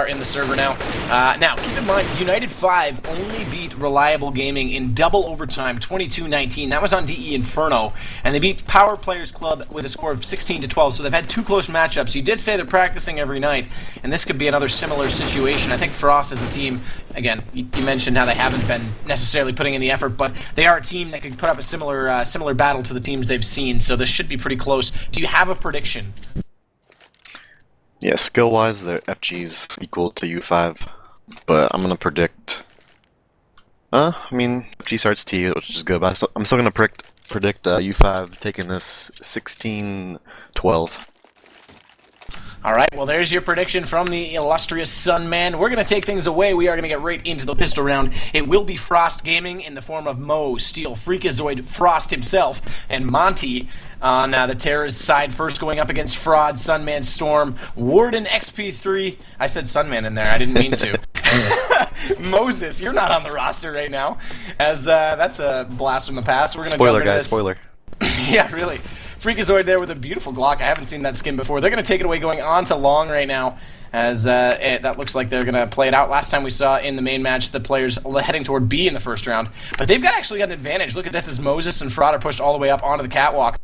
in the server now. Now, keep in mind, United 5 only beat Reliable Gaming in double overtime, 22-19. That was on DE Inferno. And they beat Power Players Club with a score of 16-12. So they've had two close matchups. You did say they're practicing every night, and this could be another similar situation. I think Frost as a team, again, you mentioned how they haven't been necessarily putting in the effort, but they are a team that could put up a similar battle to the teams they've seen. So this should be pretty close. Do you have a prediction? Yeah, skill-wise, their FG's equal to U5, but I'm gonna predict. FG starts T, which is good, but I'm still gonna predict U5 taking this 16-12. All right, well, there's your prediction from the illustrious Sunman. We're going to take things away. We are going to get right into the pistol round. It will be Frost Gaming in the form of Mo, Steel, Freakazoid, Frost himself, and Monty on the terrorist side. First going up against Fraud, Sunman, Storm, Warden, XP3. I said Sunman in there. I didn't mean to. Moses, you're not on the roster right now, as that's a blast from the past. We're going to spoiler, guys, spoiler. Yeah, really. Freakazoid there with a beautiful Glock. I haven't seen that skin before. They're going to take it away going on to long right now, as that looks like they're going to play it out. Last time we saw in the main match the players heading toward B in the first round. But they've actually got an advantage. Look at this as Moses and Fraud are pushed all the way up onto the catwalk.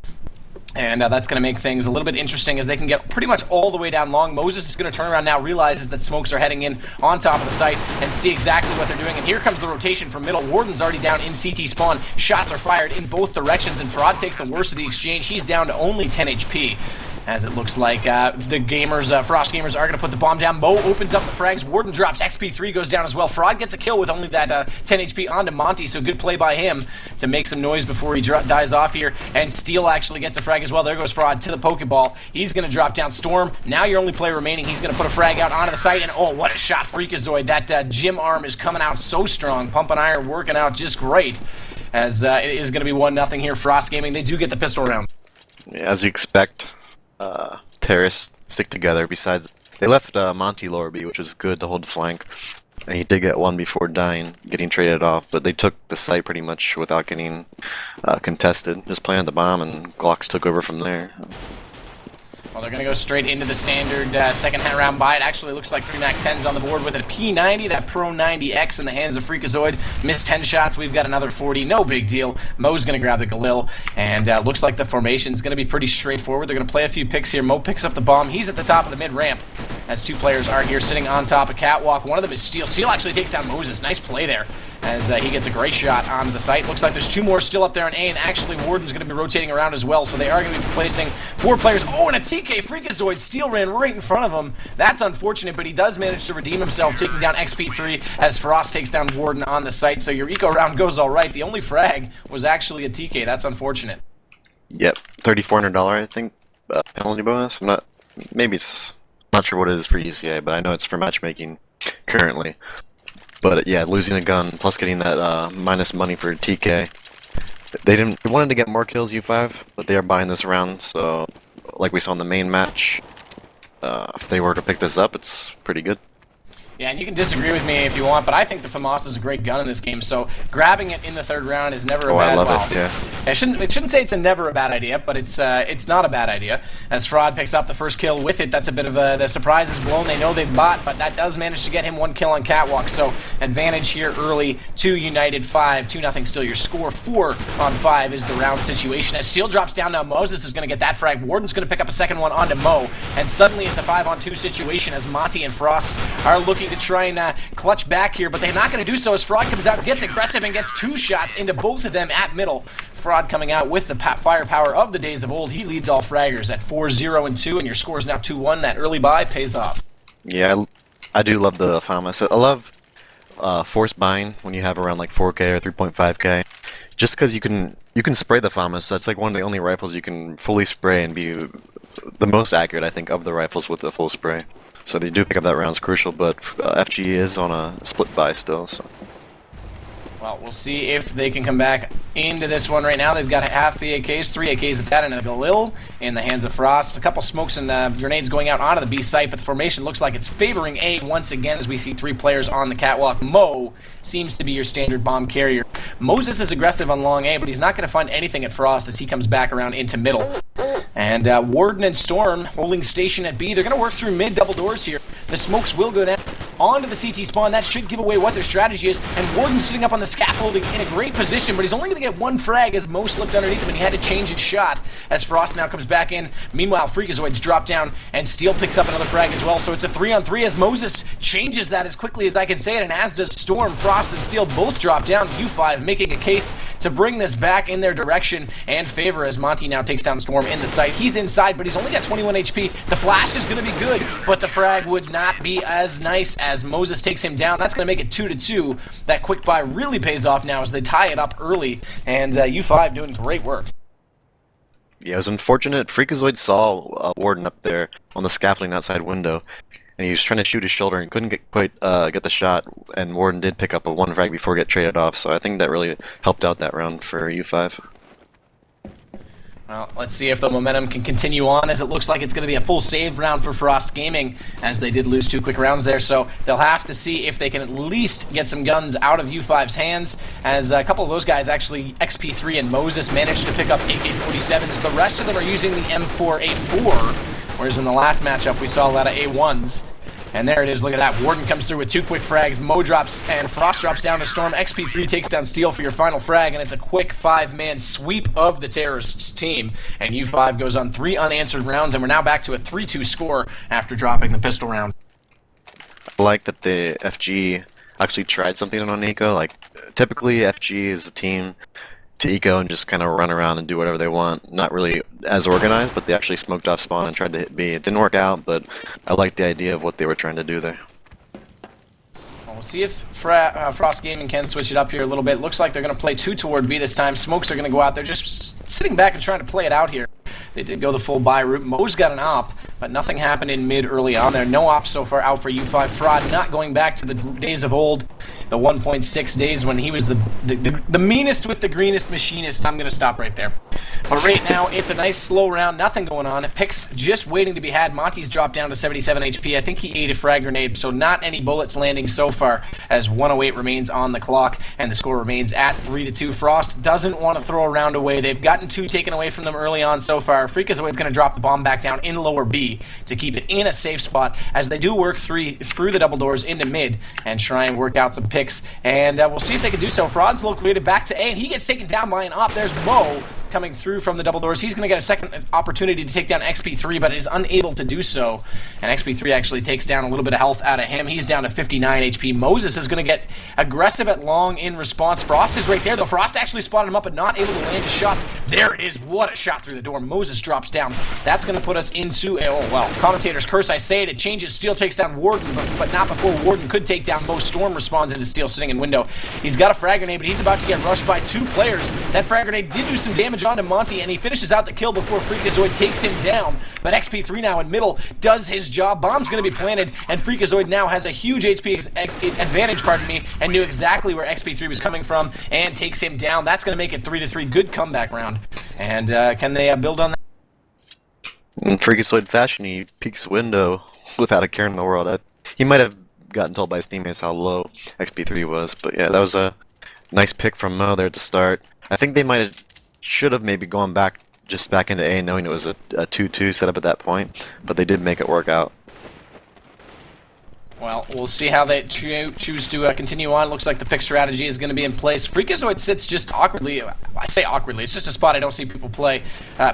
And that's going to make things a little bit interesting as they can get pretty much all the way down long. Moses is going to turn around now, realizes that smokes are heading in on top of the site, and see exactly what they're doing. And here comes the rotation from middle. Warden's already down in CT spawn. Shots are fired in both directions, and Fraud takes the worst of the exchange. He's down to only 10 HP. As it looks like the gamers, Frost gamers are going to put the bomb down. Mo opens up the frags. Warden drops. XP3 goes down as well. Fraud gets a kill with only that 10 HP onto Monty, so good play by him to make some noise before he dies off here. And Steel actually gets a frag as well. There goes Fraud to the Pokeball. He's going to drop down. Storm, now your only player remaining. He's going to put a frag out onto the site, and oh, what a shot, Freakazoid. That gym arm is coming out so strong. Pumping iron working out just great, as it is going to be 1-0 here. Frost Gaming, they do get the pistol round. Yeah, as you expect. Terrorists stick together. Besides, they left Monty lower B, which was good to hold the flank, and he did get one before dying, getting traded off, but they took the site pretty much without getting contested. Just planted the bomb, and Glocks took over from there. Well, they're going to go straight into the standard second round buy. It actually looks like 3 MAC-10s on the board with a P90, that Pro 90X in the hands of Freakazoid. Missed 10 shots. We've got another 40. No big deal. Mo's going to grab the Galil, and looks like the formation's going to be pretty straightforward. They're going to play a few picks here. Mo picks up the bomb. He's at the top of the mid-ramp, as two players are here sitting on top of Catwalk. One of them is Steel. Steel actually takes down Moses. Nice play there, as he gets a great shot onto the site. Looks like there's 2 more still up there in A, and actually Warden's going to be rotating around as well, so they are going to be placing 4 players. Oh, and a TK Freakazoid. Steel ran right in front of him. That's unfortunate, but he does manage to redeem himself, taking down XP3 as Frost takes down Warden on the site, so your eco round goes all right. The only frag was actually a TK. That's unfortunate. Yep, $3,400, I think, penalty bonus. I'm not sure what it is for ESEA, but I know it's for matchmaking currently. But yeah, losing a gun plus getting that minus money for TK. They wanted to get more kills U5, but they are buying this round, so like we saw in the main match, if they were to pick this up, it's pretty good. Yeah, and you can disagree with me if you want, but I think the FAMAS is a great gun in this game, so grabbing it in the third round is never a bad idea. Oh, I love it, yeah. It shouldn't say it's never a bad idea, but it's not a bad idea. As Fraud picks up the first kill with it, that's a bit of the surprise is blown. They know they've bought, but that does manage to get him 1 kill on Catwalk, so advantage here early to United 5. 2-0 still. Your score 4 on 5 is the round situation. As Steel drops down now, Moses is going to get that frag. Warden's going to pick up a second one onto Mo, and suddenly it's a 5-on-2 situation as Monty and Frost are looking to try and clutch back here, but they're not going to do so as Fraud comes out, gets aggressive, and gets 2 shots into both of them at middle. Fraud coming out with the firepower of the days of old. He leads all fraggers at 4-0-2, and your score is now 2-1. That early buy pays off. Yeah, I do love the FAMAS. I love force buying when you have around like 4K or 3.5K, just because you can spray the FAMAS. That's like one of the only rifles you can fully spray and be the most accurate, I think, of the rifles with the full spray. So they do pick up that round's crucial, but FG is on a split buy still. So. Well, we'll see if they can come back into this one right now. They've got half the AKs, 3 AKs at that, and a Galil in the hands of Frost. A couple smokes and grenades going out onto the B site, but the formation looks like it's favoring A once again as we see 3 players on the catwalk. Mo seems to be your standard bomb carrier. Moses is aggressive on long A, but he's not going to find anything at Frost as he comes back around into middle. And Warden and Storm holding station at B. They're going to work through mid double doors here. The smokes will go down onto the CT spawn. That should give away what their strategy is. And Warden's sitting up on the scaffolding in a great position, but he's only going to get one frag as Mo slipped underneath him and he had to change his shot as Frost now comes back in. Meanwhile, Freakazoid's dropped down and Steel picks up another frag as well. So it's a 3-on-3 as Moses changes that as quickly as I can say it, and as does Storm. Frost and Steel both drop down. U5 making a case to bring this back in their direction and favor as Monty now takes down Storm in the site. He's inside, but he's only got 21 HP. The flash is going to be good, but the frag would not be as nice as Moses takes him down. That's going to make it 2-2. That quick buy really pays off now as they tie it up early, and U5 doing great work. Yeah, it was unfortunate. Freakazoid saw Warden up there on the scaffolding outside window, and he was trying to shoot his shoulder and couldn't get the shot, and Warden did pick up a one frag before get traded off, so I think that really helped out that round for U5. Well, let's see if the momentum can continue on, as it looks like it's going to be a full save round for Frost Gaming, as they did lose 2 quick rounds there, so they'll have to see if they can at least get some guns out of U5's hands, as a couple of those guys, actually XP3 and Moses, managed to pick up AK-47s. The rest of them are using the M4A4, whereas in the last matchup we saw a lot of A1s. And there it is, look at that. Warden comes through with 2 quick frags. Mo drops, and Frost drops down to Storm. XP3 takes down Steel for your final frag, and it's a quick 5-man sweep of the Terrorists team. And U5 goes on 3 unanswered rounds, and we're now back to a 3-2 score after dropping the pistol round. I like that the FG actually tried something on Eco. Like, typically FG is a team to eco and just kind of run around and do whatever they want. Not really as organized, but they actually smoked off spawn and tried to hit B. It didn't work out, but I like the idea of what they were trying to do there. We'll see if Frost Gaming can switch it up here a little bit. Looks like they're going to play 2 toward B this time. Smokes are going to go out there just sitting back and trying to play it out here. They did go the full buy route. Mo's got an op, but nothing happened in mid early on there. No ops so far out for U5. Fraud not going back to the days of old, the 1.6 days when he was the meanest with the greenest machinist. I'm going to stop right there. But right now, it's a nice slow round. Nothing going on. Picks just waiting to be had. Monty's dropped down to 77 HP. I think he ate a frag grenade, so not any bullets landing so far, as 108 remains on the clock, and the score remains at 3-2. Frost doesn't want to throw a round away. They've gotten 2 taken away from them early on so far. Freakazoid's going to drop the bomb back down in lower B to keep it in a safe spot, as they do work through the double doors into mid and try and work out some picks. And we'll see if they can do so. Fraud's located back to A, and he gets taken down by an op. There's Mo coming through from the double doors. He's going to get a second opportunity to take down XP3, but is unable to do so. And XP3 actually takes down a little bit of health out of him. He's down to 59 HP. Moses is going to get aggressive at long in response. Frost is right there, though. Frost actually spotted him up, but not able to land his shots. There it is. What a shot through the door. Moses drops down. That's going to put us into a, oh, well, commentator's curse. I say it. It changes. Steel takes down Warden, but not before Warden could take down Mo. Storm responds into Steel sitting in window. He's got a frag grenade, but he's about to get rushed by 2 players. That frag grenade did do some damage onto Monty, and he finishes out the kill before Freakazoid takes him down. But XP3 now in middle does his job. Bomb's going to be planted, and Freakazoid now has a huge HP advantage, and knew exactly where XP3 was coming from and takes him down. That's going to make it 3-3. Good comeback round. And can they build on that? In Freakazoid fashion, he peeks window without a care in the world. He might have gotten told by his teammates how low XP3 was, but yeah, that was a nice pick from Mo there at the start. I think they should have maybe gone back into A, knowing it was a 2-2 setup at that point, but they did make it work out. Well, we'll see how they choose to continue on. Looks like the pick strategy is going to be in place. Freakazoid sits just awkwardly. I say awkwardly. It's just a spot I don't see people play.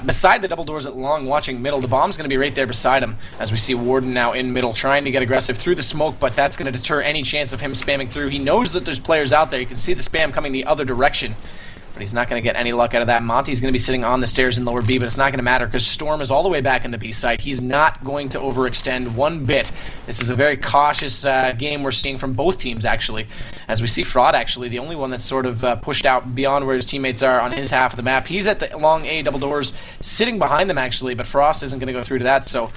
Beside the double doors at long, watching middle. The bomb's going to be right there beside him, as we see Warden now in middle, trying to get aggressive through the smoke, but that's going to deter any chance of him spamming through. He knows that there's players out there. You can see the spam coming the other direction, but he's not going to get any luck out of that. Monty's going to be sitting on the stairs in lower B, but it's not going to matter because Storm is all the way back in the B site. He's not going to overextend one bit. This is a very cautious game we're seeing from both teams, actually. As we see Fraud, actually, the only one that's sort of pushed out beyond where his teammates are on his half of the map. He's at the long A double doors, sitting behind them, actually, but Frost isn't going to go through to that, so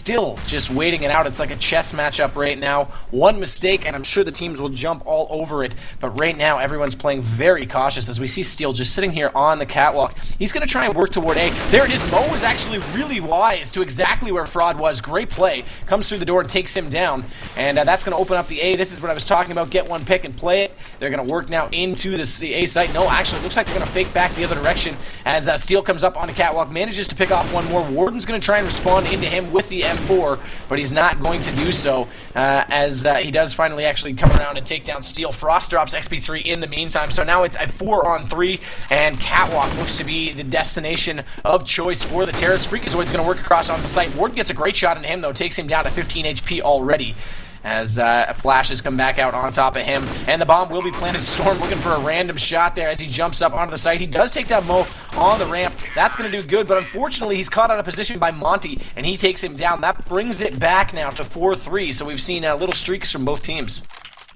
still just waiting it out. It's like a chess matchup right now. One mistake, and I'm sure the teams will jump all over it. But right now, everyone's playing very cautious as we see Steel just sitting here on the catwalk. He's going to try and work toward A. There it is. Mo is actually really wise to exactly where Fraud was. Great play. Comes through the door and takes him down. And that's going to open up the A. This is what I was talking about. Get one pick and play it. They're going to work now into the A site. No, actually, it looks like they're going to fake back the other direction as Steel comes up on the catwalk, manages to pick off one more. Warden's going to try and respond into him with the M4, but he's not going to do so as he does finally actually come around and take down Steel. Frost drops XP3 in the meantime, so now it's a 4-on-3, and Catwalk looks to be the destination of choice for the Terrorist. Freakazoid's going to work across on the site. Warden gets a great shot into him, though, takes him down to 15 HP already, as flashes come back out on top of him. And the bomb will be planted. Storm looking for a random shot there as he jumps up onto the site. He does take down Mo on the ramp. That's going to do good, but unfortunately he's caught out of position by Monty, and he takes him down. That brings it back now to 4-3, so we've seen little streaks from both teams.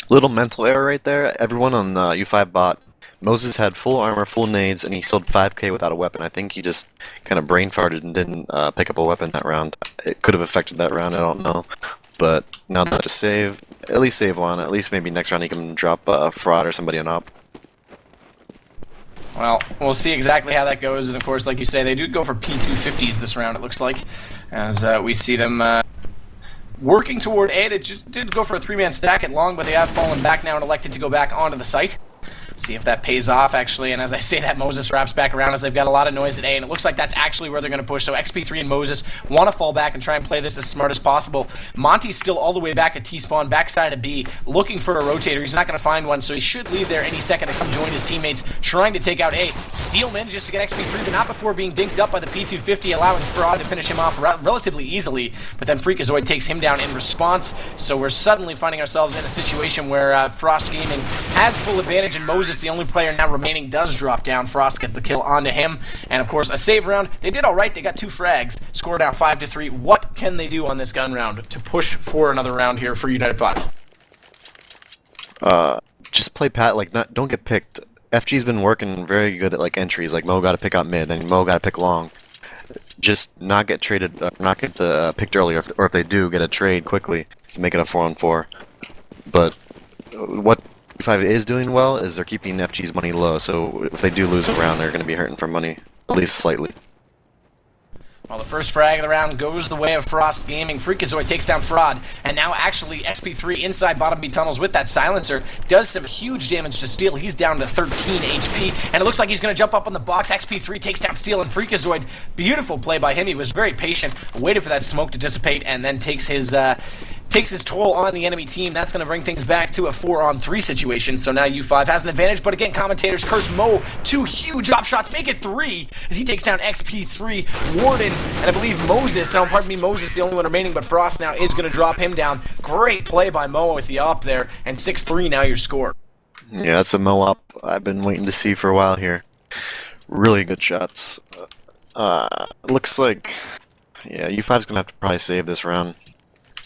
Little mental error right there. Everyone on U5 bot. Moses had full armor, full nades, and he sold 5k without a weapon. I think he just kind of brain farted and didn't pick up a weapon that round. It could have affected that round, I don't know. But now that to save, at least save one. At least maybe next round he can drop Fraud or somebody on op. Well, we'll see exactly how that goes, and of course, like you say, they do go for P250s this round, it looks like, as we see them working toward A. They just did go for a 3-man stack at long, but they have fallen back now and elected to go back onto the site. See if that pays off, actually, and as I say that, Moses wraps back around as they've got a lot of noise at A, and it looks like that's actually where they're going to push. So XP3 and Moses want to fall back and try and play this as smart as possible. Monty's still all the way back at T-spawn, backside of B, looking for a rotator. He's not going to find one, so he should leave there any second to come join his teammates, trying to take out A. Steel manages to get XP3, but not before being dinked up by the P250, allowing Fraud to finish him off relatively easily, but then Freakazoid takes him down in response, so we're suddenly finding ourselves in a situation where Frost Gaming has full advantage, and Moses, the only player now remaining, does drop down. Frost gets the kill onto him, and of course a save round. They did alright, they got 2 frags, score down 5-3. What can they do on this gun round to push for another round here for United 5? Just play pat, like don't get picked. FG's been working very good at like entries, like Mo got to pick out mid, then Mo got to pick long. Just not get traded, not get the picked earlier, or if they do, get a trade quickly to make it a 4-on-4. But what U5 is doing well is they're keeping FG's money low, so if they do lose a round, they're going to be hurting for money, at least slightly. Well, the first frag of the round goes the way of Frost Gaming. Freakazoid takes down Fraud, and now actually XP3 inside bottom B tunnels with that silencer does some huge damage to Steel. He's down to 13 HP, and it looks like he's going to jump up on the box. XP3 takes down Steel and Freakazoid. Beautiful play by him. He was very patient, waited for that smoke to dissipate, and then takes his toll on the enemy team. That's going to bring things back to a 4-on-3 situation. So now U5 has an advantage, but again, commentators curse Mo. 2 huge drop shots, make it 3 as he takes down XP3, Warden, and I believe Moses. Now, pardon me, Moses, the only one remaining, but Frost now is going to drop him down. Great play by Mo with the op there, and 6-3 now your score. Yeah, that's a Mo op I've been waiting to see for a while here. Really good shots. Looks like, yeah, U5's going to have to probably save this round.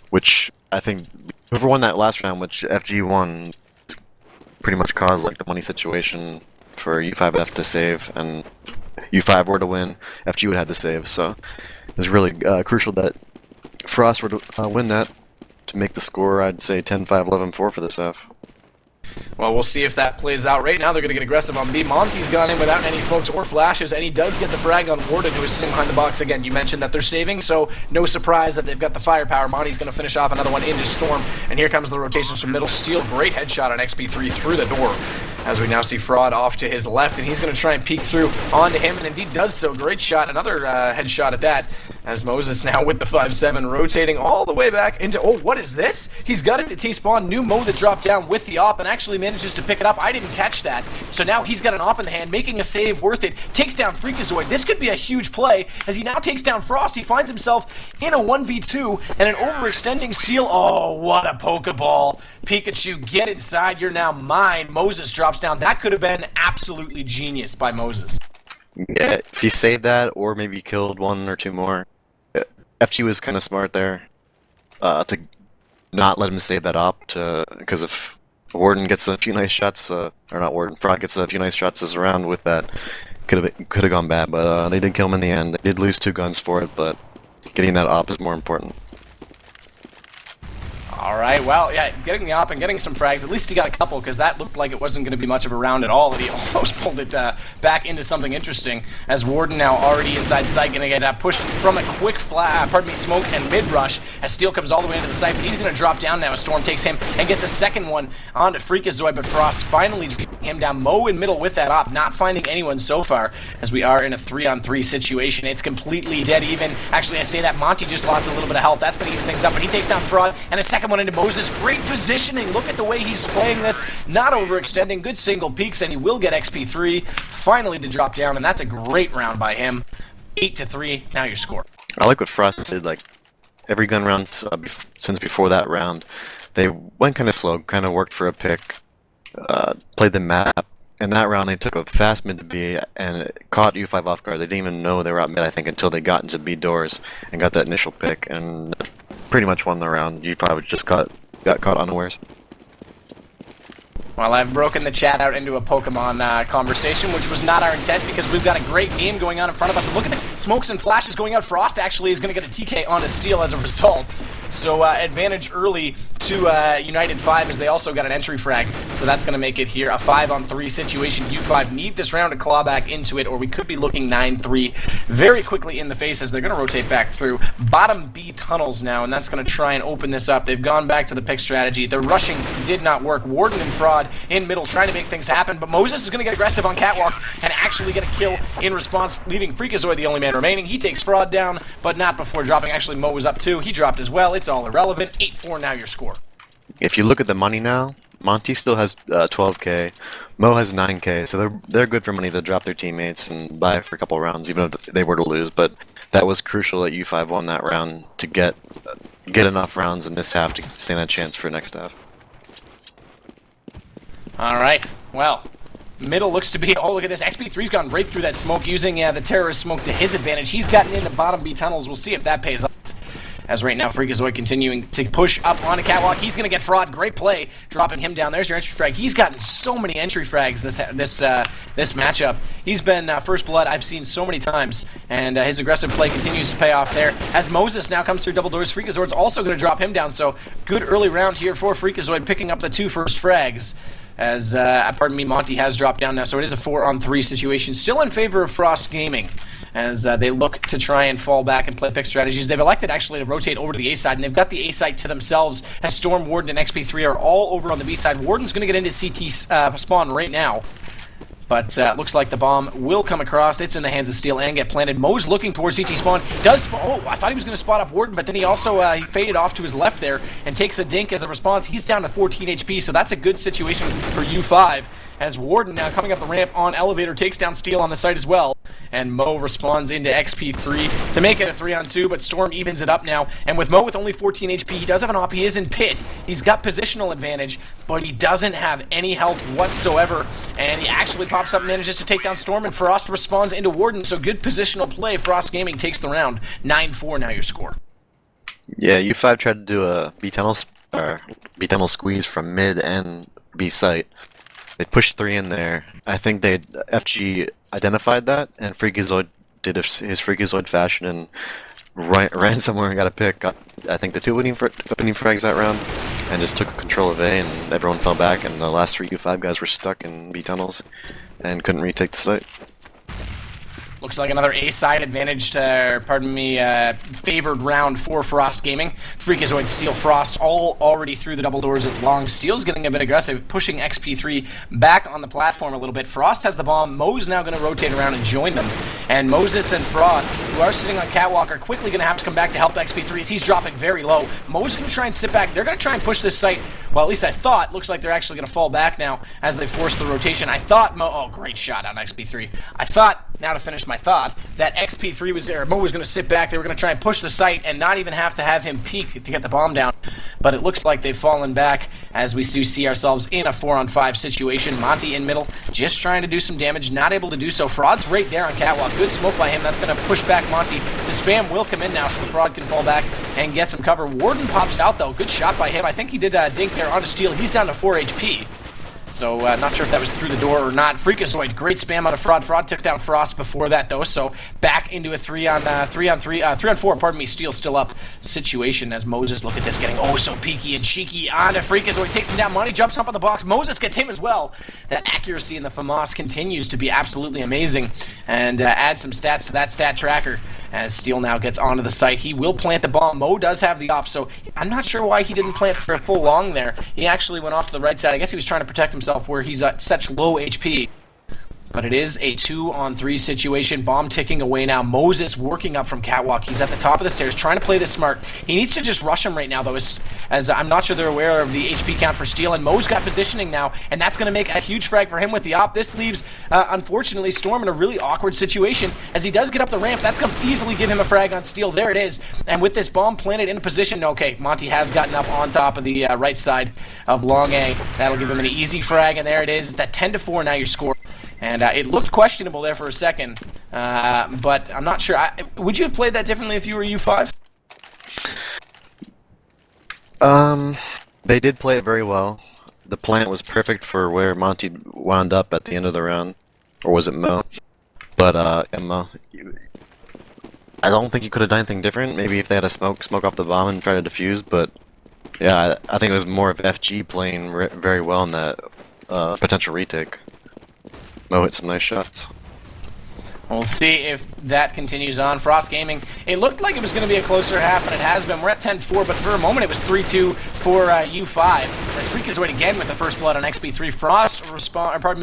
Which I think whoever won that last round, which FG won, pretty much caused like the money situation for U5F to save, and U5 were to win, FG would have to save. So it was really crucial that Frost were to win that to make the score. I'd say 10-5, 11-4 for this F. Well, we'll see if that plays out. Right now, they're going to get aggressive on B. Monty's gone in without any smokes or flashes, and he does get the frag on Warden, who is sitting behind the box again. You mentioned that they're saving, so no surprise that they've got the firepower. Monty's going to finish off another one into Storm, and here comes the rotations from middle. Steel, great headshot on XP3 through the door, as we now see Fraud off to his left, and he's going to try and peek through onto him, and indeed does so. Great shot, another headshot at that, as Moses now with the 5-7, rotating all the way back into, oh, what is this? He's got him to T-spawn, new Mo that dropped down with the op, and actually manages to pick it up. I didn't catch that, so now he's got an op in the hand, making a save worth it, takes down Freakazoid. This could be a huge play, as he now takes down Frost. He finds himself in a 1v2, and an overextending Steel. Oh, what a Pokeball. Pikachu, get inside, you're now mine. Moses drops down. That could have been absolutely genius by Moses. Yeah, if he saved that, or maybe killed 1 or 2 more. FG was kind of smart there to not let him save that op, because if Warden gets a few nice shots, or not Warden, Fraud gets a few nice shots this round with that, could have gone bad, but they did kill him in the end. They did lose 2 guns for it, but getting that op is more important. All right, well, yeah, getting the op and getting some frags. At least he got a couple, because that looked like it wasn't going to be much of a round at all, and he almost pulled it back into something interesting, as Warden now already inside sight, going to get pushed from a quick smoke and mid-rush, as Steel comes all the way into the site, but he's going to drop down now as Storm takes him and gets a second one onto Freakazoid, but Frost finally dropping him down. Mo in middle with that op, not finding anyone so far, as we are in a 3-on-3 situation. It's completely dead even. Actually, I say that Monty just lost a little bit of health. That's going to even things up, but he takes down Fraud, and a second one into Moses. Great positioning. Look at the way he's playing this. Not overextending. Good single peaks, and he will get XP3 finally to drop down, and that's a great round by him. 8-3. Now your score. I like what Frost did. Like every gun round since before that round, they went kind of slow, kind of worked for a pick, played the map. And that round, they took a fast mid to B and it caught U5 off guard. They didn't even know they were out mid, I think, until they got into B doors and got that initial pick, and pretty much won the round. U5 just got caught unawares. Well, I've broken the chat out into a Pokemon conversation, which was not our intent, because we've got a great game going on in front of us. And look at the smokes and flashes going out. Frost actually is going to get a TK onto Steel as a result. So advantage early to United 5, as they also got an entry frag. So that's going to make it here a 5-on-3 situation. U5 need this round to claw back into it, or we could be looking 9-3 very quickly in the face, as they're going to rotate back through bottom B tunnels now, and that's going to try and open this up. They've gone back to the pick strategy. The rushing did not work. Warden and Fraud in middle trying to make things happen, but Moses is going to get aggressive on Catwalk and actually get a kill in response, leaving Freakazoid the only man remaining. He takes Fraud down, but not before dropping. Actually, Mo was up too. He dropped as well. It's all irrelevant. 8-4 now your score. If you look at the money now, Monty still has 12k, Mo has 9k, so they're good for money to drop their teammates and buy for a couple rounds, even if they were to lose. But that was crucial that U5 won that round to get enough rounds in this half to stand a chance for next half. All right, well, middle looks to be, oh, look at this, XP3's gone right through that smoke, using the terrorist smoke to his advantage. He's gotten into bottom B tunnels. We'll see if that pays off. As right now, Freakazoid continuing to push up on a Catwalk. He's going to get Fraud. Great play, dropping him down. There's your entry frag. He's gotten so many entry frags this matchup. He's been first blood I've seen so many times, and his aggressive play continues to pay off there. As Moses now comes through double doors, Freakazoid's also going to drop him down. So good early round here for Freakazoid, picking up the 2 first frags. As, pardon me, Monty has dropped down now, so it is a 4-on-3 situation. Still in favor of Frost Gaming, as they look to try and fall back and play pick strategies. They've elected actually to rotate over to the A side, and they've got the A site to themselves, as Storm, Warden, and XP3 are all over on the B side. Warden's going to get into CT spawn right now. But looks like the bomb will come across. It's in the hands of Steel and get planted. Mo's looking towards CT spawn. Oh, I thought he was going to spot up Warden, but then he also he faded off to his left there and takes a dink as a response. He's down to 14 HP, so that's a good situation for U5. As Warden now coming up the ramp on elevator takes down Steel on the site as well. And Mo responds into XP3 to make it a 3-on-2, but Storm evens it up now. And with Mo with only 14 HP, he does have an op. He is in pit. He's got positional advantage, but he doesn't have any health whatsoever. And he actually pops up and manages to take down Storm, and Frost responds into Warden. So good positional play. Frost Gaming takes the round. 9-4 now your score. Yeah, U5 tried to do a B tunnel squeeze from mid and B site. They pushed 3 in there. I think FG identified that, and Freakazoid did his Freakazoid fashion and ran somewhere and got a pick. Got, I think, the 2 opening frags that round, and just took control of A, and everyone fell back, and the last 3 U5 guys were stuck in B tunnels and couldn't retake the site. Looks like another A-side advantaged, favored round for Frost Gaming. Freakazoid, Steel, Frost, all already through the double doors at long. Steel's getting a bit aggressive, pushing XP3 back on the platform a little bit. Frost has the bomb. Mo's now going to rotate around and join them. And Moses and Fraud, who are sitting on Catwalk, are quickly going to have to come back to help XP3 as he's dropping very low. Mo's going to try and sit back. They're going to try and push this site. Well, at least I thought. Looks like they're actually going to fall back now as they force the rotation. I thought oh, great shot on XP3. I thought, now to finish my thought, that XP3 was there. Mo was going to sit back. They were going to try and push the site and not even have to have him peek to get the bomb down. But it looks like they've fallen back as we do see ourselves in a 4-on-5 situation. Monty in middle, just trying to do some damage, not able to do so. Fraud's right there on Catwalk. Good smoke by him. That's going to push back Monty. The spam will come in now, so Fraud can fall back and get some cover. Warden pops out, though. Good shot by him. I think he did a dink there onto Steel. He's down to 4 HP. So not sure if that was through the door or not. Freakazoid, great spam out of Fraud. Fraud took down Frost before that though, so back into a 3-on-4, pardon me, Steel still up situation as Moses, look at this, getting oh so peaky and cheeky onto Freakazoid, takes him down, Monty jumps up on the box, Moses gets him as well. That accuracy in the FAMAS continues to be absolutely amazing, and add some stats to that stat tracker as Steel now gets onto the site. He will plant the bomb. Mo does have the op, so I'm not sure why he didn't plant for a full long there. He actually went off to the right side. I guess he was trying to protect himself where he's at such low HP. But it is a 2-on-3 situation. Bomb ticking away now. Moses working up from Catwalk. He's at the top of the stairs trying to play this smart. He needs to just rush him right now, though, as I'm not sure they're aware of the HP count for Steel. And Mo's got positioning now, and that's going to make a huge frag for him with the op. This leaves, unfortunately, Storm in a really awkward situation. As he does get up the ramp, that's going to easily give him a frag on Steel. There it is. And with this bomb planted in position, okay, Monty has gotten up on top of the right side of Long A. That'll give him an easy frag, and there it is. That 10-4 now your score. And it looked questionable there for a second, but I'm not sure. Would you have played that differently if you were U5? They did play it very well. The plant was perfect for where Monty wound up at the end of the round. Or was it Mo? But, Mo, I don't think you could have done anything different. Maybe if they had a smoke off the bomb and try to defuse, but yeah, I think it was more of FG playing very well in that potential retake. Mo hit some nice shots. We'll see if that continues on. Frost Gaming, it looked like it was going to be a closer half, and it has been. We're at 10-4, but for a moment it was 3-2 for U5. As Freakazoid again with the first blood on XP3.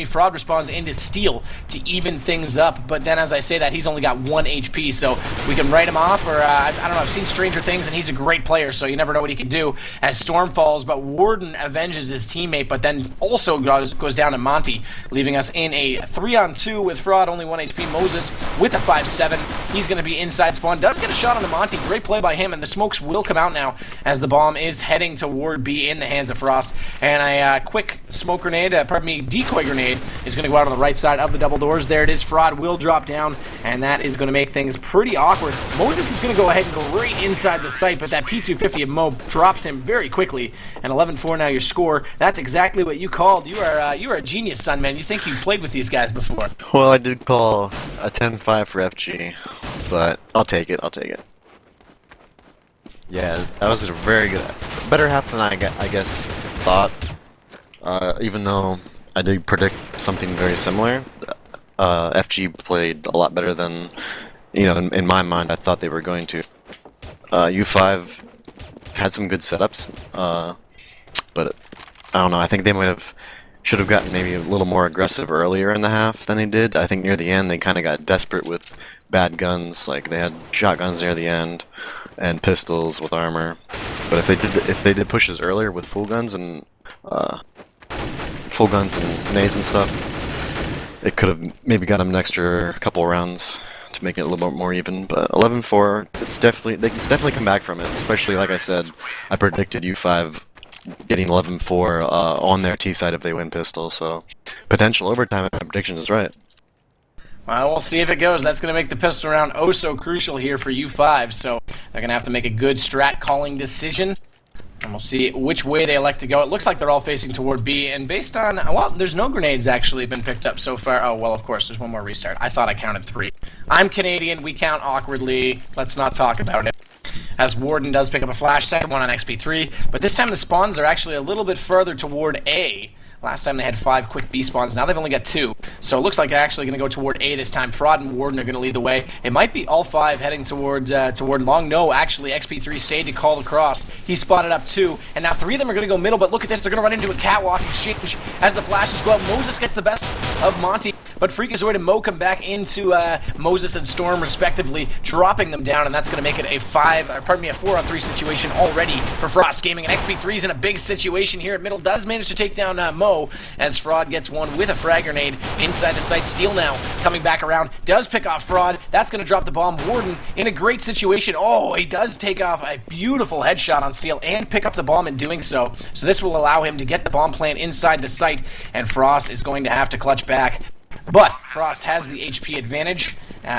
Fraud responds into Steel to even things up, but then as I say that, he's only got 1 HP, so we can write him off, or I don't know, I've seen Stranger Things, and he's a great player, so you never know what he can do as Storm falls, but Warden avenges his teammate, but then also goes down to Monty, leaving us in a 3-on-2 with Fraud, only 1 HP. Moses with a 5-7. He's going to be inside spawn. Does get a shot on the Monty. Great play by him, and the smokes will come out now as the bomb is heading toward B in the hands of Frost. And a quick smoke grenade, decoy grenade is going to go out on the right side of the double doors. There it is. Fraud will drop down, and that is going to make things pretty awkward. Moses is going to go ahead and go right inside the site, but that P250 of Mo dropped him very quickly. And 11-4 now your score. That's exactly what you called. You are a genius, son, man. You think you played with these guys before. Well, I did call a 10-5 for FG, but I'll take it. Yeah, that was a very good, better half than I guess thought. Even though I did predict something very similar, FG played a lot better than, in my mind I thought they were going to. U5 had some good setups, but I don't know. I think they should have gotten maybe a little more aggressive earlier in the half than they did. I think near the end they kind of got desperate with bad guns, like they had shotguns near the end and pistols with armor. But if they did pushes earlier with full guns and nades and stuff, it could have maybe got them an extra couple rounds to make it a little bit more even. But 11-4, they can definitely come back from it. Especially like I said, I predicted U5 getting 11-4 on their T side if they win pistol, so potential overtime if my prediction is right. Well, we'll see if it goes. That's going to make the pistol round oh so crucial here for U5, so they're going to have to make a good strat calling decision, and we'll see which way they elect to go. It looks like they're all facing toward B, and based on, well, there's no grenades actually been picked up so far. Oh, well, of course, there's one more restart. I thought I counted 3. I'm Canadian, we count awkwardly. Let's not talk about it. As Warden does pick up a flash, second one on XP3, but this time the spawns are actually a little bit further toward A. Last time they had 5 quick B spawns, now they've only got 2. So it looks like they're actually going to go toward A this time. Fraud and Warden are going to lead the way. It might be all 5 heading toward long. No, actually, XP3 stayed to call across. He spotted up 2, and now 3 of them are going to go middle, but look at this, they're going to run into a catwalk exchange as the flashes go out. Moses gets the best of Monty, but Freakazoid and Mo come back into Moses and Storm respectively, dropping them down, and that's going to make it a 4-on-3 situation already for Frost Gaming. And XP3's in a big situation here at middle, does manage to take down Mo, as Fraud gets one with a frag grenade inside the site. Steel now coming back around, does pick off Fraud. That's going to drop the bomb. Warden in a great situation. Oh, he does take off a beautiful headshot on Steel and pick up the bomb in doing so. So this will allow him to get the bomb plant inside the site, and Frost is going to have to clutch back. But Frost has the HP advantage,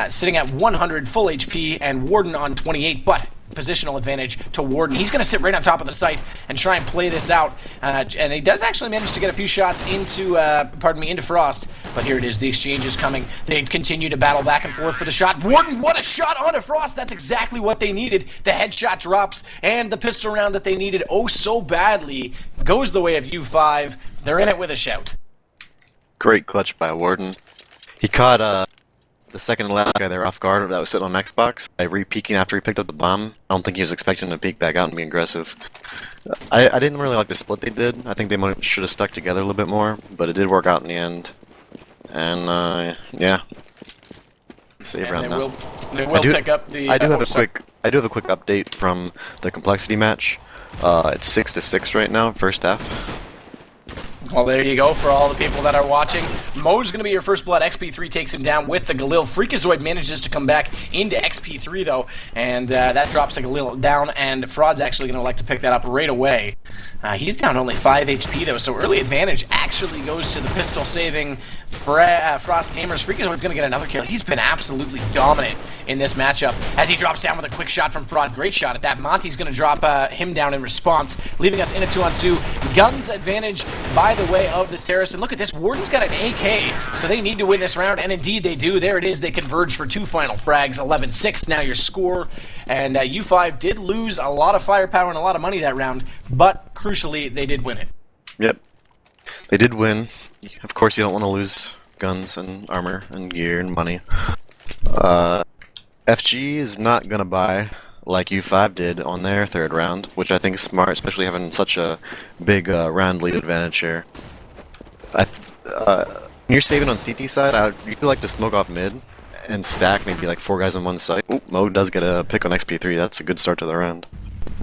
sitting at 100 full HP, and Warden on 28, but positional advantage to Warden. He's going to sit right on top of the site and try and play this out. And he does actually manage to get a few shots into, into Frost. But here it is. The exchange is coming. They continue to battle back and forth for the shot. Warden, what a shot onto Frost. That's exactly what they needed. The headshot drops, and the pistol round that they needed oh so badly goes the way of U5. They're in it with a shout. Great clutch by Warden. He caught the second last guy there off guard that was sitting on Xbox by re-peeking after he picked up the bomb. I don't think he was expecting to peek back out and be aggressive. I didn't really like the split they did. I think they should have stuck together a little bit more, but it did work out in the end. And yeah, save round now. They will pick up the. I do have a quick update from the complexity match. It's 6-6 right now, first half. Well, there you go for all the people that are watching. Mo's going to be your first blood. XP3 takes him down with the Galil. Freakazoid manages to come back into XP3, though, and that drops the Galil down, and Fraud's actually going to like to pick that up right away. He's down only 5 HP, though, so early advantage actually goes to the pistol-saving Frost Gamers. Freakazoid's going to get another kill. He's been absolutely dominant in this matchup as he drops down with a quick shot from Fraud. Great shot at that. Monty's going to drop him down in response, leaving us in a 2-on-2. Guns advantage by the way of the terrorists. And look at this, Warden's got an AK, so they need to win this round, and indeed they do. There it is, they converge for 2 final frags, 11-6 now your score, and U5 did lose a lot of firepower and a lot of money that round, but crucially, they did win it. Yep, they did win. Of course, you don't want to lose guns and armor and gear and money. FG is not going to buy like U5 did on their third round, which I think is smart, especially having such a big round lead advantage here. When you're saving on CT side, you could like to smoke off mid and stack maybe like 4 guys on one side. Ooh, Mo does get a pick on XP3. That's a good start to the round.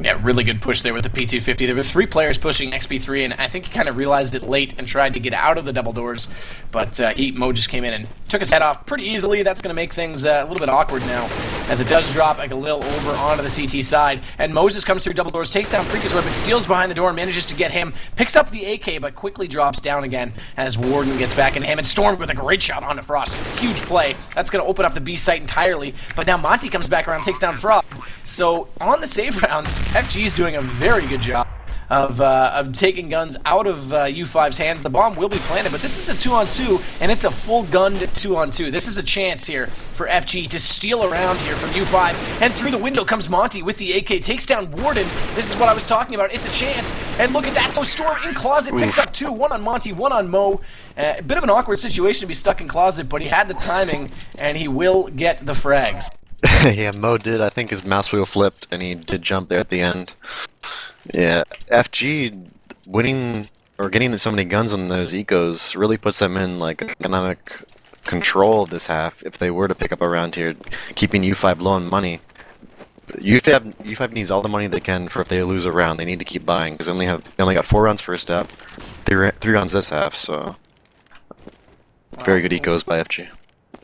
Yeah, really good push there with the P250. There were 3 players pushing XP3, and I think he kind of realized it late and tried to get out of the double doors, but Mo just came in and took his head off pretty easily. That's going to make things a little bit awkward now, as it does drop a Galil over onto the CT side, and Moses comes through double doors, takes down Freakazoid, but steals behind the door, manages to get him, picks up the AK, but quickly drops down again as Warden gets back into him, and Storm with a great shot onto Frost. Huge play. That's going to open up the B site entirely, but now Monty comes back around, takes down Frost. So on the save rounds, FG is doing a very good job of taking guns out of U5's hands. The bomb will be planted, but this is a 2-on-2, and it's a full gunned 2-on-2. This is a chance here for FG to steal around here from U5, and through the window comes Monty with the AK, takes down Warden. This is what I was talking about. It's a chance, and look at that, though. Storm in closet picks up 2, 1 on Monty, 1 on Mo. A bit of an awkward situation to be stuck in closet, but he had the timing, and he will get the frags. Yeah, Mo did. I think his mouse wheel flipped, and he did jump there at the end. Yeah, FG winning or getting so many guns on those ecos really puts them in like economic control of this half. If they were to pick up a round here, keeping U5 low on money, U5 needs all the money they can for if they lose a round. They need to keep buying because they only got 4 rounds first half, 3 rounds this half. So very good ecos by FG.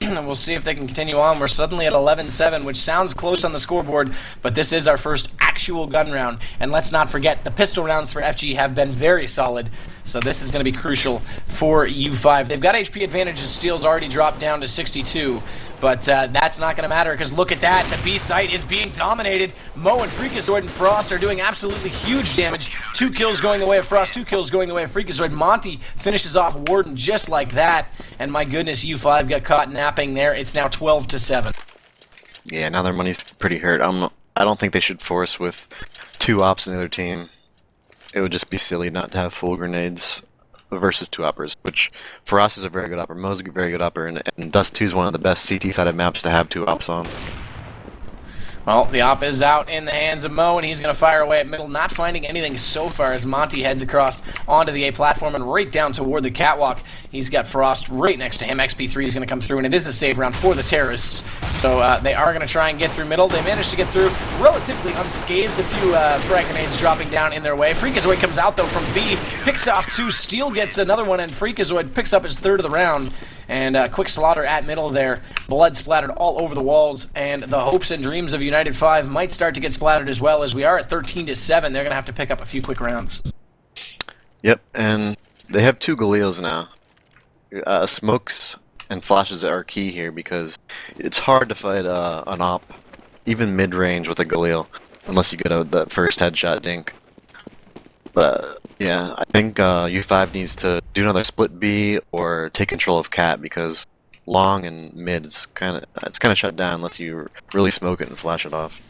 We'll see if they can continue on. We're suddenly at 11-7, which sounds close on the scoreboard, but this is our first actual gun round. And let's not forget, the pistol rounds for FG have been very solid, so this is going to be crucial for U5. They've got HP advantage as Steel's already dropped down to 62, but that's not going to matter because look at that. The B site is being dominated. Mo and Freakazoid and Frost are doing absolutely huge damage. 2 kills going the way of Frost, 2 kills going the way of Freakazoid. Monty finishes off Warden just like that, and my goodness, U5 got caught napping there. It's now 12-7. Yeah, now their money's pretty hurt. I don't think they should force with 2 ops in the other team. It would just be silly not to have full grenades versus 2 uppers, which for us is a very good upper. Mo's a very good upper, and Dust 2 is one of the best CT-sided maps to have 2 ops on. Well, the op is out in the hands of Mo, and he's going to fire away at middle, not finding anything so far as Monty heads across onto the A platform and right down toward the catwalk. He's got Frost right next to him. XP3 is going to come through, and it is a save round for the terrorists. So they are going to try and get through middle. They managed to get through relatively unscathed. A few frag grenades dropping down in their way. Freakazoid comes out, though, from B, picks off 2. Steel gets another one, and Freakazoid picks up his 3rd of the round. And quick slaughter at middle there. Blood splattered all over the walls, and the hopes and dreams of United 5 might start to get splattered as well, as we are at 13-7. They're going to have to pick up a few quick rounds. Yep, and they have 2 Galils now. Smokes and flashes are key here because it's hard to fight an op, even mid-range with a Galil. unless you get that first headshot dink. But yeah, I think U5 needs to do another split B or take control of Cat because long and mid is kind of shut down unless you really smoke it and flash it off.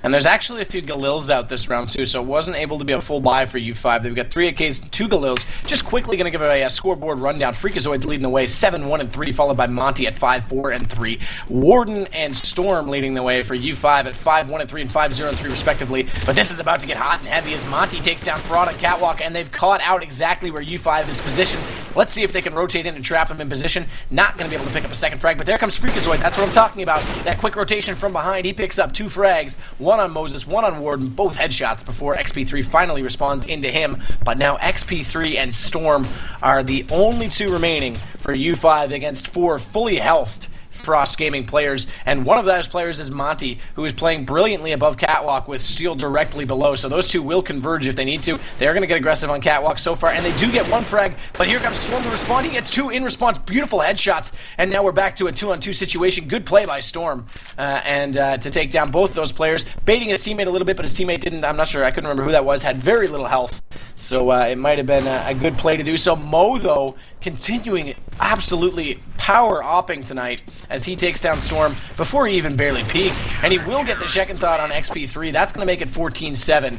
And there's actually a few Galils out this round, too, so it wasn't able to be a full buy for U5. They've got 3 AKs, 2 Galils. Just quickly going to give a scoreboard rundown. Freakazoid's leading the way, 7-1 and 3, followed by Monty at 5-4 and 3. Warden and Storm leading the way for U5 at 5-1 and 3 and 5-0 and 3, respectively. But this is about to get hot and heavy as Monty takes down Fraud on Catwalk, and they've caught out exactly where U5 is positioned. Let's see if they can rotate in and trap him in position. Not going to be able to pick up a second frag, but there comes Freakazoid. That's what I'm talking about. That quick rotation from behind. He picks up 2 frags. One on Moses, one on Warden, both headshots before XP3 finally responds into him. But now XP3 and Storm are the only 2 remaining for U5 against 4 fully healthed Frost Gaming players, and one of those players is Monty, who is playing brilliantly above Catwalk with Steel directly below, so those 2 will converge if they need to. They're going to get aggressive on Catwalk so far, and they do get 1 frag, but here comes Storm to respond. He gets 2 in response, beautiful headshots, and now we're back to a 2-on-2 situation. Good play by Storm, to take down both those players, baiting his teammate a little bit, but his teammate didn't, I'm not sure, I couldn't remember who that was, had very little health, so it might have been a good play to do so. Mo, though, continuing absolutely power-opping tonight as he takes down Storm before he even barely peaked. And he will get the second thought on XP3. That's going to make it 14-7.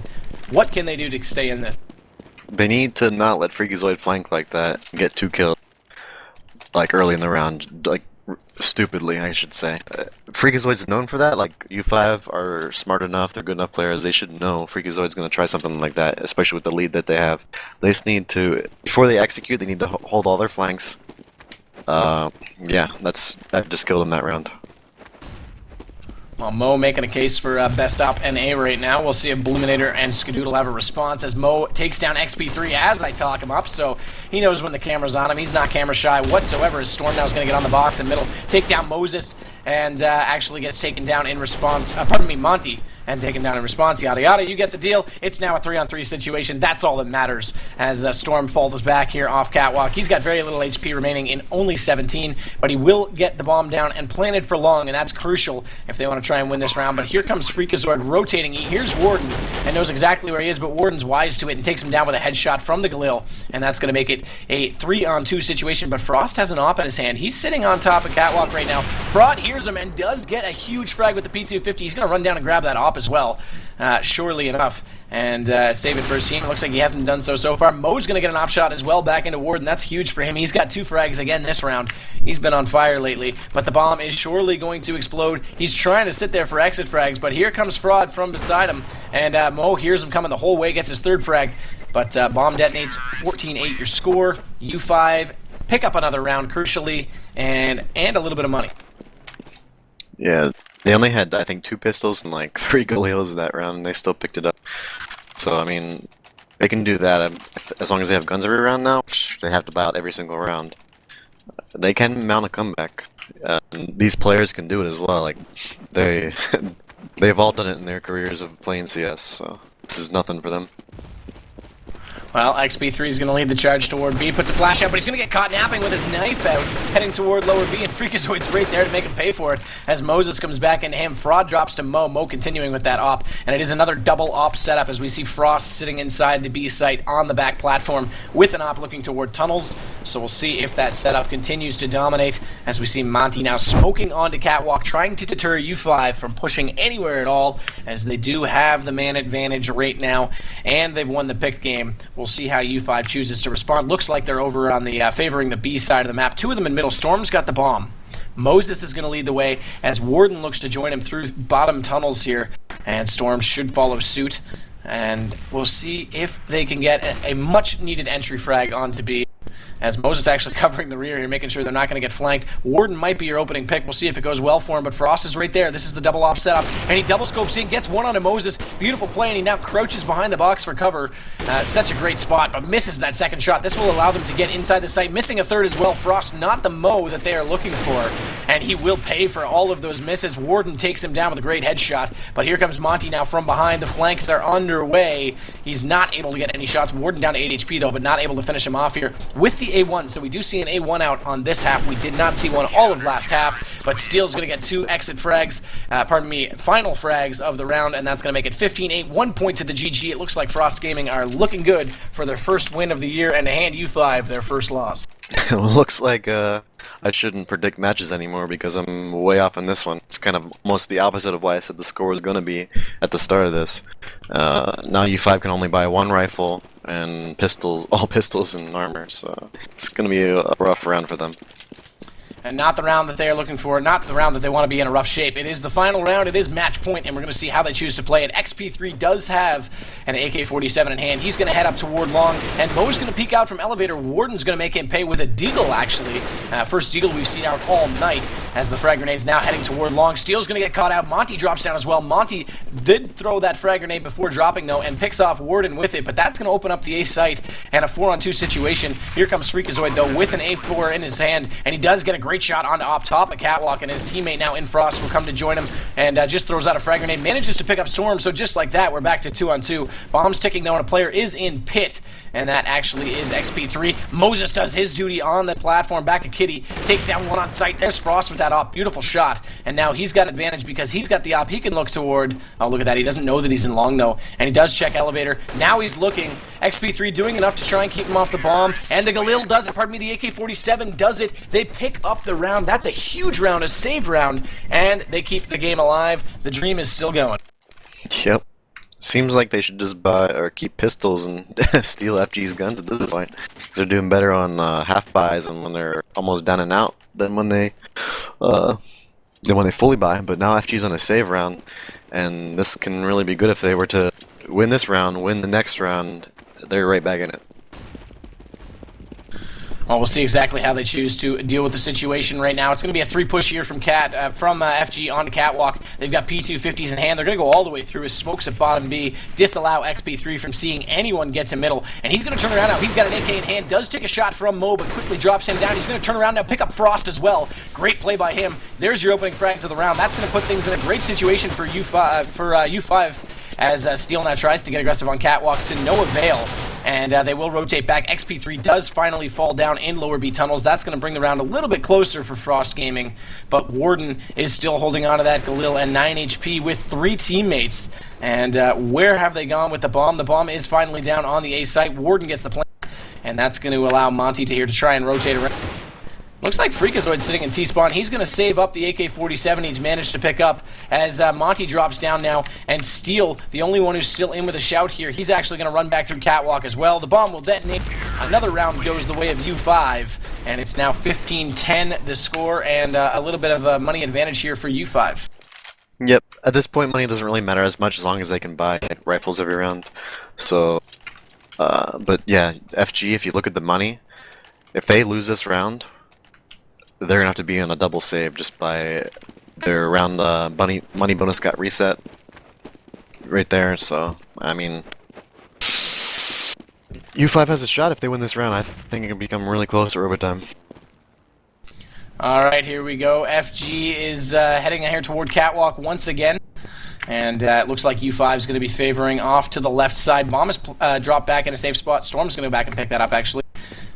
What can they do to stay in this? They need to not let Freakazoid flank like that and get 2 kills like early in the round, like stupidly, I should say. Freakazoid's known for that. Like, U5 are smart enough, they're good enough players, they should know Freakazoid's going to try something like that, especially with the lead that they have. They just need to, before they execute, they need to hold all their flanks. Yeah, that just killed him that round. Well, Mo making a case for best op NA right now. We'll see if Bluminator and Skadoodle have a response as Mo takes down XP3 as I talk him up, so he knows when the camera's on him. He's not camera shy whatsoever as Storm now is going to get on the box in middle, take down Moses, and actually gets taken down in response, pardon me, Monty, and taken down in response, yada yada. You get the deal. It's now a 3-on-3 situation. That's all that matters as Storm falls back here off Catwalk. He's got very little HP remaining in only 17, but he will get the bomb down and planted for long, and that's crucial if they want to try and win this round. But here comes Freakazoid rotating. He hears Warden and knows exactly where he is, but Warden's wise to it and takes him down with a headshot from the Galil, and that's going to make it a 3-on-2 situation. But Frost has an op in his hand. He's sitting on top of Catwalk right now. Fraud hears him and does get a huge frag with the P250. He's going to run down and grab that op as well, surely enough, and save it for his team. It looks like he hasn't done so far. Mo's going to get an op shot as well back into Warden. That's huge for him. He's got 2 frags again this round. He's been on fire lately, but the bomb is surely going to explode. He's trying to sit there for exit frags, but here comes Fraud from beside him, and Mo hears him coming the whole way, gets his 3rd frag, but bomb detonates. 14-8 your score. U5 pick up another round, crucially, and a little bit of money. Yeah, they only had, I think, 2 pistols and like 3 Galils that round, and they still picked it up. So, I mean, they can do that as long as they have guns every round now, which they have to buy out every single round. They can mount a comeback. These players can do it as well. Like, they've all done it in their careers of playing CS, so this is nothing for them. Well, XP3 is going to lead the charge toward B, puts a flash out, but he's going to get caught napping with his knife out, heading toward lower B, and Freakazoid's right there to make him pay for it. As Moses comes back into him, Fraud drops to Mo, Mo continuing with that op, and it is another double op setup as we see Frost sitting inside the B site on the back platform with an op looking toward tunnels, so we'll see if that setup continues to dominate, as we see Monty now smoking onto Catwalk, trying to deter U5 from pushing anywhere at all, as they do have the man advantage right now, and they've won the pick game. We'll see how U5 chooses to respond. Looks like they're over on the favoring the B side of the map. 2 of them in middle. Storm's got the bomb. Moses is going to lead the way as Warden looks to join him through bottom tunnels here, and Storm should follow suit. And we'll see if they can get a much-needed entry frag onto B. As Moses actually covering the rear here, making sure they're not going to get flanked. Warden might be your opening pick. We'll see if it goes well for him, but Frost is right there. This is the double op setup, and he double scopes in, gets one onto Moses. Beautiful play, and he now crouches behind the box for cover. Such a great spot, but misses that second shot. This will allow them to get inside the site, missing a 3rd as well. Frost, not the Mo that they are looking for, and he will pay for all of those misses. Warden takes him down with a great headshot, but here comes Monty now from behind. The flanks are underway. He's not able to get any shots. Warden down to 8 HP, though, but not able to finish him off here. With the the A1, so we do see an A1 out on this half. We did not see one all of last half, but Steel's going to get 2 exit frags, final frags of the round, and that's going to make it 15-8, 1 point to the GG. It looks like Frost Gaming are looking good for their first win of the year, and to hand U5 their first loss. It looks like I shouldn't predict matches anymore because I'm way off in this one. It's kind of almost the opposite of what I said the score was going to be at the start of this. Now U5 can only buy 1 rifle and pistols, all pistols and armor, so it's going to be a rough round for them. And not the round that they are looking for, not the round that they want to be in a rough shape. It is the final round, it is match point, and we're going to see how they choose to play it. XP3 does have an AK-47 in hand. He's going to head up toward long, and Mo's going to peek out from elevator. Warden's going to make him pay with a deagle, actually. First deagle we've seen out all night, as the frag grenade's now heading toward long. Steel's going to get caught out. Monty drops down as well. Monty did throw that frag grenade before dropping, though, and picks off Warden with it, but that's going to open up the A site and a 4-on-2 situation. Here comes Freakazoid, though, with an A4 in his hand, and he does get a great shot onto up top of Catwalk, and his teammate now in Frost will come to join him, and just throws out a frag grenade, manages to pick up Storm, so just like that, we're back to 2-on-2. Bombs ticking, though, and a player is in pit, and that actually is XP3. Moses does his duty on the platform, back to Kitty, takes down one on site. There's Frost with that op, beautiful shot, and now he's got advantage because he's got the op he can look toward. Oh, look at that, he doesn't know that he's in long, though, and he does check elevator. Now he's looking. XP3 doing enough to try and keep him off the bomb, and the Galil does it, the AK-47 does it. They pick up the round. That's a huge round, a save round, and they keep the game alive. The dream is still going. Yep. Seems like they should just buy or keep pistols and steal FG's guns at this point. Because they're doing better on half buys and when they're almost down and out than when they fully buy. But now FG's on a save round, and this can really be good if they were to win this round, win the next round. They're right back in it. Well, we'll see exactly how they choose to deal with the situation right now. It's going to be a 3-push here from FG onto Catwalk. They've got P250s in hand. They're going to go all the way through his smokes at bottom B, disallow XP3 from seeing anyone get to middle. And he's going to turn around now. He's got an AK in hand, does take a shot from Mo, but quickly drops him down. He's going to turn around now, pick up Frost as well. Great play by him. There's your opening frags of the round. That's going to put things in a great situation for U5 as Steel now tries to get aggressive on Catwalk to no avail. And they will rotate back. XP3 does finally fall down in lower B tunnels. That's going to bring the round a little bit closer for Frost Gaming. But Warden is still holding on to that Galil and 9 HP with 3 teammates. And where have they gone with the bomb? The bomb is finally down on the A site. Warden gets the plant. And that's going to allow Monty to here to try and rotate around. Looks like Freakazoid sitting in T-spawn. He's going to save up the AK-47 he's managed to pick up as Monty drops down now, and Steel, the only one who's still in with a shout here, he's actually going to run back through Catwalk as well. The bomb will detonate. Another round goes the way of U5, and it's now 15-10 the score, and a little bit of a money advantage here for U5. Yep. At this point, money doesn't really matter as much as long as they can buy rifles every round. So, but yeah, FG, if you look at the money, if they lose this round, they're gonna have to be on a double save just by their round money bonus got reset right there. So I mean, U5 has a shot if they win this round. I think it can become really close at overtime. All right, here we go. FG is heading here toward Catwalk once again. And it looks like U5 is going to be favoring off to the left side. Bomb is dropped back in a safe spot. Storm's going to go back and pick that up, actually.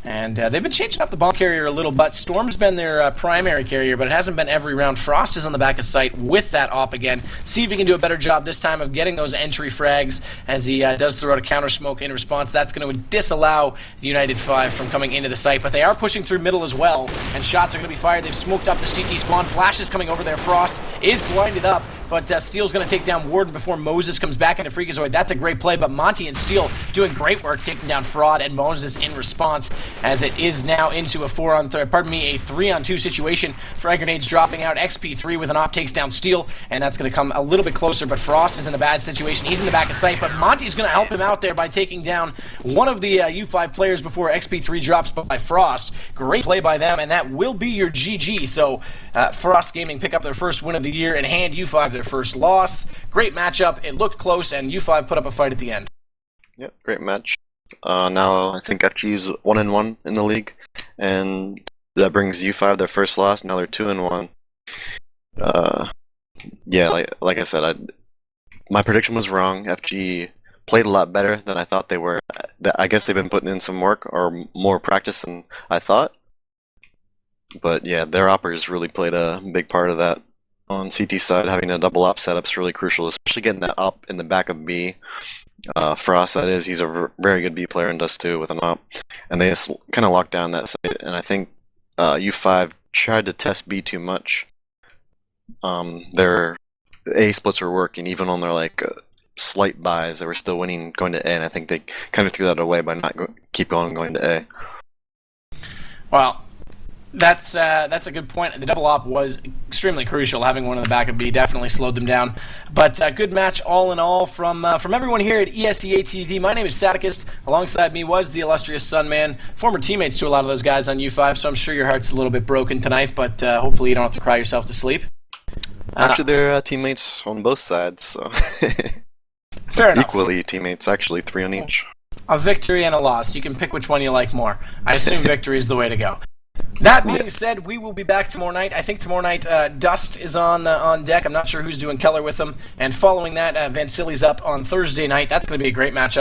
And they've been changing up the bomb carrier a little, but Storm's been their primary carrier, but it hasn't been every round. Frost is on the back of site with that op again. See if he can do a better job this time of getting those entry frags as he does throw out a counter smoke in response. That's going to disallow the United 5 from coming into the site, but they are pushing through middle as well, and shots are going to be fired. They've smoked up the CT spawn. Flash is coming over there. Frost is blinded up, but Steel's going to take down Warden before Moses comes back into Freakazoid. That's a great play, but Monty and Steel doing great work taking down Fraud and Moses in response as it is now into a 3-on-2 situation. Frag grenades dropping out. XP3 with an op takes down Steel, and that's going to come a little bit closer, but Frost is in a bad situation. He's in the back of sight, but Monty's going to help him out there by taking down one of the U5 players before XP3 drops by Frost. Great play by them, and that will be your GG. So Frost Gaming pick up their first win of the year and hand U5 their first loss. Great matchup. It looked close, and U5 put up a fight at the end. Yep, great match. Now I think FG is 1-1 in the league, and that brings U5 their first loss. Now they're 2-1. Yeah, like I said, my prediction was wrong. FG played a lot better than I thought they were. I guess they've been putting in some work or more practice than I thought. But yeah, their operators really played a big part of that. On CT side, having a double op setup is really crucial, especially getting that op in the back of B. Frost, that is, he's a very good B player and does too with an op. And they just kind of locked down that side. And I think U5 tried to test B too much. Their A splits were working, even on their like slight buys. They were still winning going to A, and I think they kind of threw that away by not keep on going to A. Well, that's a good point. The double op was extremely crucial. Having one in the back of B definitely slowed them down. But good match all in all from everyone here at ESEA TV. My name is Sadikist. Alongside me was the illustrious Sunman, former teammates to a lot of those guys on U5. So I'm sure your heart's a little bit broken tonight, but hopefully you don't have to cry yourself to sleep. Actually, they're teammates on both sides, so fair enough. Equally teammates, actually, 3 on each. A victory and a loss. You can pick which one you like more. I assume victory is the way to go. That being said, we will be back tomorrow night. I think tomorrow night Dust is on deck. I'm not sure who's doing Keller with him. And following that, Vansili's up on Thursday night. That's going to be a great matchup.